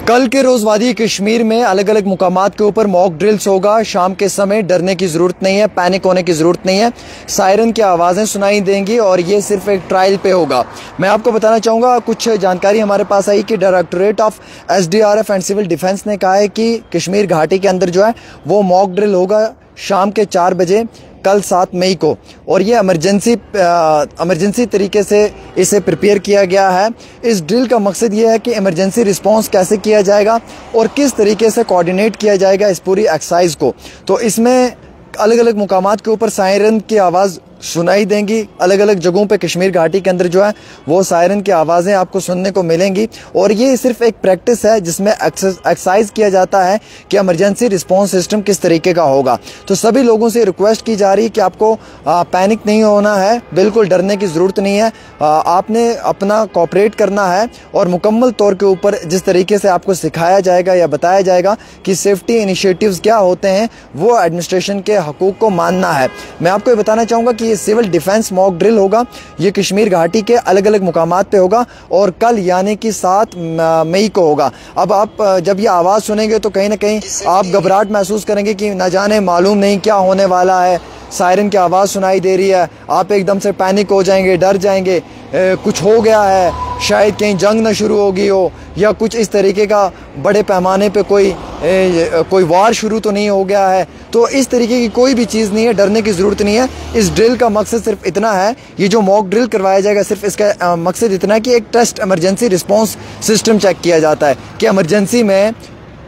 कल के रोज वादी कश्मीर में अलग अलग मुकामात के ऊपर मॉक ड्रिल्स होगा। शाम के समय डरने की ज़रूरत नहीं है, पैनिक होने की ज़रूरत नहीं है। सायरन की आवाज़ें सुनाई देंगी और ये सिर्फ एक ट्रायल पे होगा। मैं आपको बताना चाहूँगा, कुछ जानकारी हमारे पास आई कि directorate of SDRF and civil defence ने कहा है कि कश्मीर घाटी के अंदर जो है वो मॉक ड्रिल होगा शाम के 4 बजे कल 7 मई को, और ये इमरजेंसी तरीके से इसे प्रिपेयर किया गया है। इस ड्रिल का मकसद ये है कि इमरजेंसी रिस्पांस कैसे किया जाएगा और किस तरीके से कोऑर्डिनेट किया जाएगा इस पूरी एक्सरसाइज को। तो इसमें अलग अलग मुकामात के ऊपर सायरन की आवाज़ सुनाई देंगी। अलग अलग जगहों पे कश्मीर घाटी के अंदर जो है वो सायरन की आवाज़ें आपको सुनने को मिलेंगी, और ये सिर्फ एक प्रैक्टिस है जिसमें एक्सरसाइज किया जाता है कि इमरजेंसी रिस्पांस सिस्टम किस तरीके का होगा। तो सभी लोगों से रिक्वेस्ट की जा रही है कि आपको पैनिक नहीं होना है, बिल्कुल डरने की ज़रूरत नहीं है। आपने अपना कोऑपरेट करना है और मुकम्मल तौर के ऊपर जिस तरीके से आपको सिखाया जाएगा या बताया जाएगा कि सेफ्टी इनिशिएटिव्स क्या होते हैं, वो एडमिनिस्ट्रेशन के हकूक़ को मानना है। मैं आपको ये बताना चाहूँगा कि सिविल डिफेंस मॉक ड्रिल होगा, ये कश्मीर घाटी के अलग अलग मुकामात पे होगा और कल यानी कि 7 मई को होगा। अब आप जब ये आवाज़ सुनेंगे तो कहीं ना कहीं आप घबराहट महसूस करेंगे कि न जाने मालूम नहीं क्या होने वाला है। सायरन की आवाज़ सुनाई दे रही है, आप एकदम से पैनिक हो जाएंगे, डर जाएंगे, कुछ हो गया है, शायद कहीं जंग न शुरू हो गई हो या कुछ इस तरीके का बड़े पैमाने पे कोई वार शुरू तो नहीं हो गया है। तो इस तरीके की कोई भी चीज़ नहीं है, डरने की ज़रूरत नहीं है। इस ड्रिल का मकसद सिर्फ इतना है, ये जो मॉक ड्रिल करवाया जाएगा सिर्फ इसका मकसद इतना है कि एक test emergency response system check किया जाता है कि इमरजेंसी में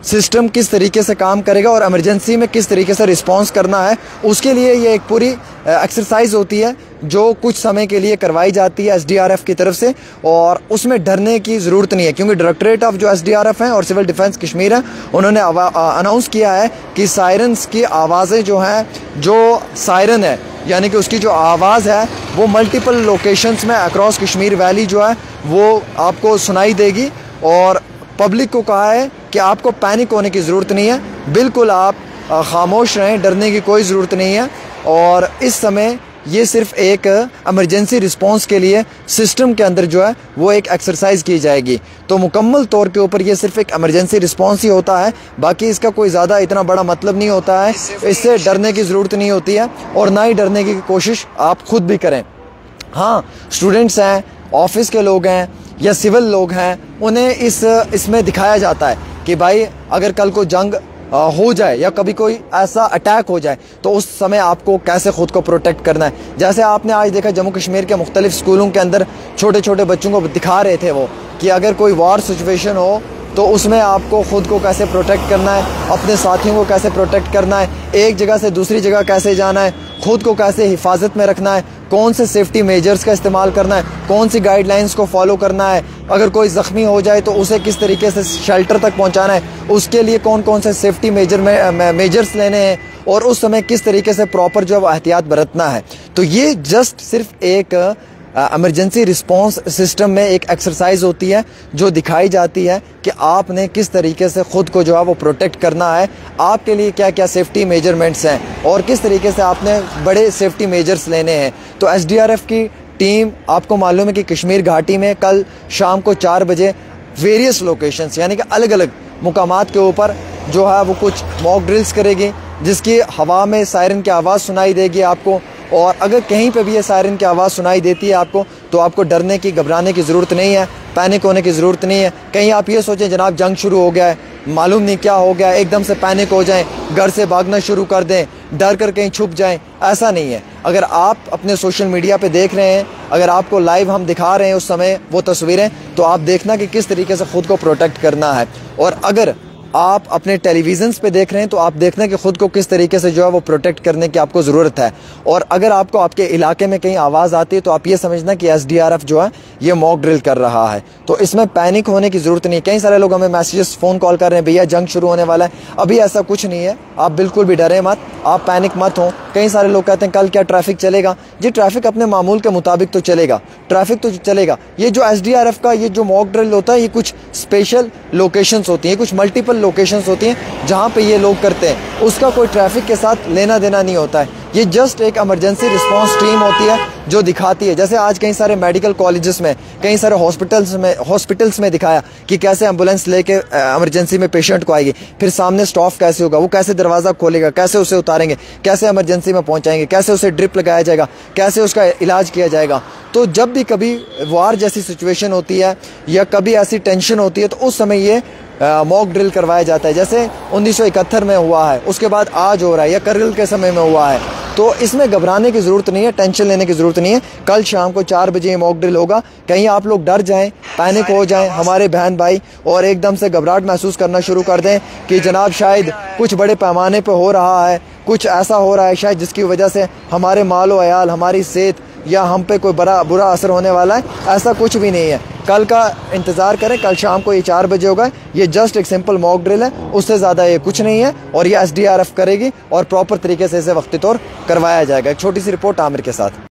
सिस्टम किस तरीके से काम करेगा और इमरजेंसी में किस तरीके से रिस्पांस करना है। उसके लिए ये एक पूरी एक्सरसाइज होती है जो कुछ समय के लिए करवाई जाती है SDRF की तरफ से, और उसमें डरने की ज़रूरत नहीं है क्योंकि डायरेक्टोरेट ऑफ जो SDRF हैं और सिविल डिफेंस कश्मीर है, उन्होंने अनाउंस किया है कि सायरन्स की आवाज़ें जो हैं, जो सायरन है यानी कि उसकी जो आवाज़ है वो मल्टीपल लोकेशंस में अक्रॉस कश्मीर वैली जो है वो आपको सुनाई देगी। और पब्लिक को कहा है कि आपको पैनिक होने की ज़रूरत नहीं है, बिल्कुल आप खामोश रहें, डरने की कोई ज़रूरत नहीं है। और इस समय ये सिर्फ एक इमरजेंसी रिस्पांस के लिए सिस्टम के अंदर जो है वो एक एक्सरसाइज की जाएगी। तो मुकम्मल तौर के ऊपर ये सिर्फ एक इमरजेंसी रिस्पांस ही होता है, बाकी इसका कोई ज़्यादा इतना बड़ा मतलब नहीं होता है। इससे डरने की ज़रूरत नहीं होती है और ना ही डरने की कोशिश आप खुद भी करें। हाँ, स्टूडेंट्स हैं, ऑफिस के लोग हैं या सिविल लोग हैं, उन्हें इसमें दिखाया जाता है कि भाई अगर कल को जंग हो जाए या कभी कोई ऐसा अटैक हो जाए तो उस समय आपको कैसे ख़ुद को प्रोटेक्ट करना है। जैसे आपने आज देखा जम्मू कश्मीर के मुख्तलिफ स्कूलों के अंदर छोटे छोटे बच्चों को दिखा रहे थे वो कि अगर कोई वार सिचुएशन हो तो उसमें आपको ख़ुद को कैसे प्रोटेक्ट करना है, अपने साथियों को कैसे प्रोटेक्ट करना है, एक जगह से दूसरी जगह कैसे जाना है, ख़ुद को कैसे हिफाजत में रखना है, कौन से सेफ्टी मेजर्स का इस्तेमाल करना है, कौन सी गाइडलाइंस को फॉलो करना है, अगर कोई ज़ख्मी हो जाए तो उसे किस तरीके से शेल्टर तक पहुंचाना है, उसके लिए कौन कौन से सेफ्टी मेजर्स लेने हैं और उस समय किस तरीके से प्रॉपर जो है एहतियात बरतना है। तो ये जस्ट सिर्फ एक इमरजेंसी रिस्पांस सिस्टम में एक एक्सरसाइज होती है जो दिखाई जाती है कि आपने किस तरीके से ख़ुद को जो है वो प्रोटेक्ट करना है, आपके लिए क्या क्या सेफ्टी मेजरमेंट्स हैं और किस तरीके से आपने बड़े सेफ्टी मेजर्स लेने हैं। तो SDRF की टीम, आपको मालूम है कि कश्मीर घाटी में कल शाम को 4 बजे वेरियस लोकेशंस यानी कि अलग अलग मुकामात के ऊपर जो है वो कुछ मॉक ड्रिल्स करेगी, जिसकी हवा में सायरन की आवाज़ सुनाई देगी आपको। और अगर कहीं पे भी ये सायरन की आवाज़ सुनाई देती है आपको तो आपको डरने की, घबराने की ज़रूरत नहीं है, पैनिक होने की ज़रूरत नहीं है। कहीं आप ये सोचें जनाब जंग शुरू हो गया है, मालूम नहीं क्या हो गया, एकदम से पैनिक हो जाएं, घर से भागना शुरू कर दें, डर कर कहीं छुप जाएं, ऐसा नहीं है। अगर आप अपने सोशल मीडिया पे देख रहे हैं, अगर आपको लाइव हम दिखा रहे हैं उस समय वो तस्वीरें, तो आप देखना कि किस तरीके से ख़ुद को प्रोटेक्ट करना है। और अगर आप अपने टेलीविज़न्स पे देख रहे हैं तो आप देखना कि ख़ुद को किस तरीके से जो है वो प्रोटेक्ट करने की आपको ज़रूरत है। और अगर आपको आपके इलाके में कहीं आवाज़ आती है तो आप ये समझना कि SDRF जो है ये मॉक ड्रिल कर रहा है, तो इसमें पैनिक होने की ज़रूरत नहीं। कई सारे लोग हमें मैसेजेस, फ़ोन कॉल कर रहे हैं, भैया जंग शुरू होने वाला है। अभी ऐसा कुछ नहीं है, आप बिल्कुल भी डरें मत, आप पैनिक मत हो। कई सारे लोग कहते हैं कल क्या ट्रैफिक चलेगा। जी ट्रैफिक अपने मामूल के मुताबिक तो चलेगा, ट्रैफिक तो चलेगा। ये जो SDRF का ये जो मॉक ड्रिल होता है ये कुछ स्पेशल लोकेशंस होती हैं, कुछ मल्टीपल लोकेशंस होती हैं जहाँ पे ये लोग करते हैं, उसका कोई ट्रैफिक के साथ लेना देना नहीं होता है। ये जस्ट एक इमरजेंसी रिस्पांस टीम होती है जो दिखाती है, जैसे आज कई सारे मेडिकल कॉलेजेस में, कई सारे हॉस्पिटल्स में दिखाया कि कैसे एम्बुलेंस लेके इमरजेंसी में पेशेंट को आएगी, फिर सामने स्टाफ कैसे होगा, वो कैसे दरवाज़ा खोलेगा, कैसे उसे उतारेंगे, कैसे इमरजेंसी में पहुंचाएंगे, कैसे उसे ड्रिप लगाया जाएगा, कैसे उसका इलाज किया जाएगा। तो जब भी कभी वार जैसी सिचुएशन होती है या कभी ऐसी टेंशन होती है तो उस समय ये मॉक ड्रिल करवाया जाता है, जैसे 1971 में हुआ है, उसके बाद आज हो रहा है, या करगिल के समय में हुआ है। तो इसमें घबराने की ज़रूरत नहीं है, टेंशन लेने की ज़रूरत नहीं है। कल शाम को 4 बजे ये मॉक ड्रिल होगा। कहीं आप लोग डर जाएं, पैनिक हो जाएं हमारे बहन भाई, और एकदम से घबराहट महसूस करना शुरू कर दें कि जनाब शायद कुछ बड़े पैमाने पर हो रहा है, कुछ ऐसा हो रहा है शायद जिसकी वजह से हमारे मालो अयाल, हमारी सेहत या हम पे कोई बुरा असर होने वाला है। ऐसा कुछ भी नहीं है। कल का इंतज़ार करें, कल शाम को ये 4 बजे होगा। ये जस्ट एक सिंपल मॉक ड्रिल है, उससे ज़्यादा ये कुछ नहीं है, और ये SDRF करेगी और प्रॉपर तरीके से इसे वक्ती तौर करवाया जाएगा। एक छोटी सी रिपोर्ट आमिर के साथ।